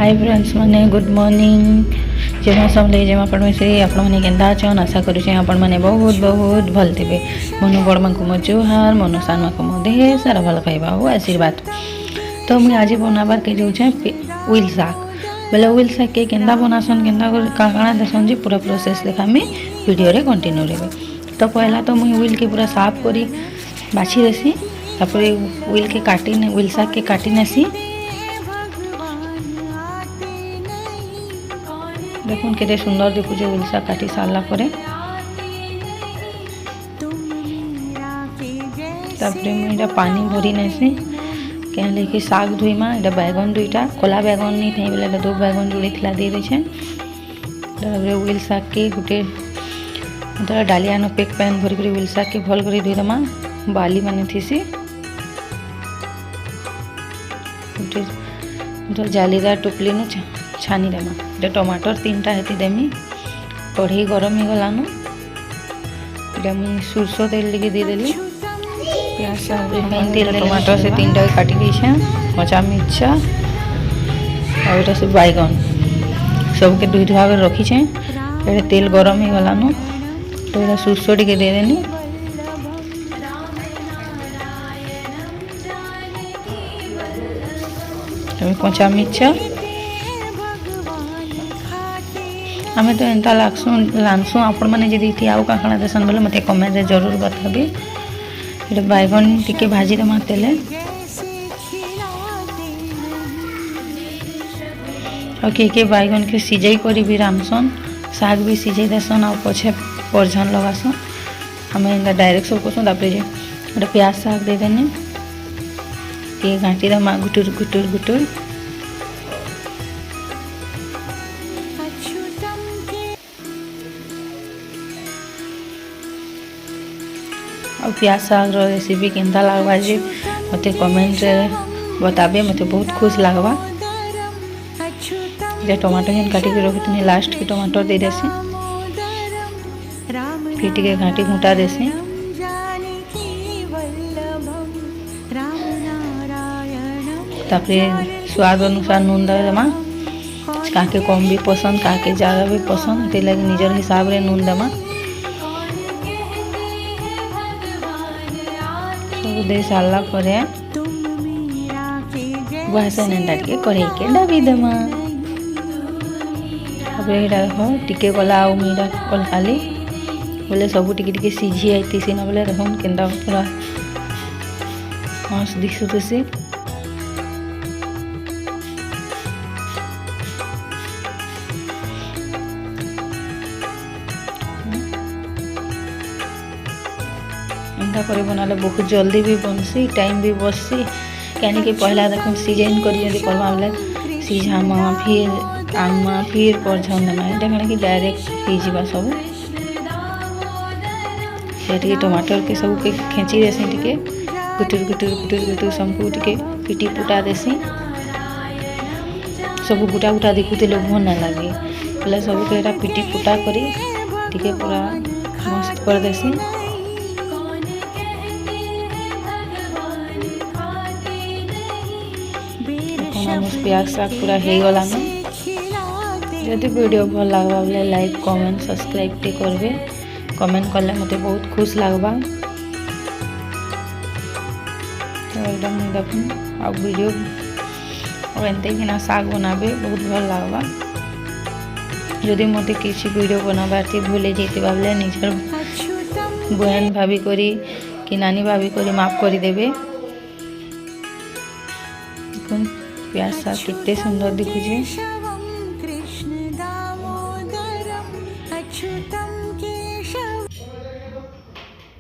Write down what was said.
Hi friends मैंने good morning जेमा समले जेमा परमेश्वरी आपण मैंने केन्दा अछन आशा करुचे आपण मैंने बहुत बहुत भल थे मनो बड़मा को मो जुहार मनो सानमा को मो ढेर सारा भल पाइबा और आशीर्वाद। तो मुझे आज बनाबार के जाऊँ उइल शाक बोले उइल शाक के केन्दा बनासन केन्दा काଣା देसन जी पूरा प्रोसेस देखा मैं वीडियो रे कंटिन्यू रेबे। तो पहला तो मुझे उइल के पूरा साफ करी बाछी देसी तापर उइल के काटी उइल शाक के काटी नेसी। देखुन केते सुंदर दिखुचे उइल शाक काटी सारला परे तापरे मुझे पानी भरी नेसी क्या लेके शाक धोईमा एटा बैगन दुईटा कोला बैगन नहीं थे बोले दो बैगन जोड़ी थिला दे दे छे। तापरे उइल शाक के गुटे मतलब डालिया न पेक पैन भरी उइल शाक के भल कर धोई दमा बाली माने थीसी गुटे मतलब जालीदार टोपली नु छानी देमा। ये टमाटर 3टा हेती देमी कढ़ई गरम हो गलानु इटा मुई सुरसो तेल लेके दे देली प्याज तेल टमाटर से 3टा काटी देछे कच्चा मिर्चा और एटा से बैगन सबके दुई भाग रखी छे। एटा तेल गरम हो गलानु तो एटा सुरसो टिके दे देनी कच्चा मिर्चा आमे तो एंता लानसु आपण मैंने जदि आउ काଣା देसन बोले मत कमेंट रे जरूर बताबी। ये बैगन टिके भाजी देमा तेले और के बैगन के सिझाई करी भी रामसन शाग भी सिझाई देसन और पछे परझन लगासन आमे एंता डायरेक्ट सब करसन। तापर जे प्याज शाग दे देनी के घाटी देमा गुटुर गुटुर गुटुर और प्याज शाग रेसिपी केन्ता लगवा जे मत कमेंट रे बताबे मत बहुत खुश लगवा। जे टमाटर जेन काटी के रखितनी लास्ट के टमाटर दे देसी फिर टिके घाटी घुटा देसी तापरे स्वाद अनुसार नून दे देमा काके कम भी पसंद काके ज़्यादा भी पसंद ते लगे निजर हिसाब रे नून देमा सब दे सारला परे बासन एंडा टिके कढ़ई के डाबी देमा। अब एटा देखो टिके गला आ मीरा कल खाली बोले सब टिके टिके सिझी आईती सिना बोले देखो केन्दा पूरा मस्त दिखुतसी। एंता कर बनाले बहुत जल्दी भी बनसी टाइम भी बचसी कहने कि पहला देखो सीजन करी करमा बोले सीझामा फिर आमा फिर परझन देमा एटा कहने कि डायरेक्ट हो जावा सब से टमाटर के सब के खेची देसी टिके गुटुर गुटुर गुटुर गुटुर सबको टिके पिटी पुटा देसी सब गुटा गुटा देखुते लोग भल ना लगे बोले सब के पिटी पुटा करी टिके पूरा मस्त कर देसी। प्याज शाक पूरा हो गला जदि वीडियो भल लगवा बोले लाइक कमेंट सब्सक्राइब टे करबे कमेंट कले मते बहुत खुश लगवा। तो एकदम देखुन आ वीडियो और एंते कि ना शाक बनाबे बहुत भल लगवा। जदि मते किसी वीडियो बनाबार थी भूले जेतिबा बोले निजर बहन भाभी करी कि नानी भाभी करी माफ कर देबे। प्याज शाक कितने सुंदर दिखुचे।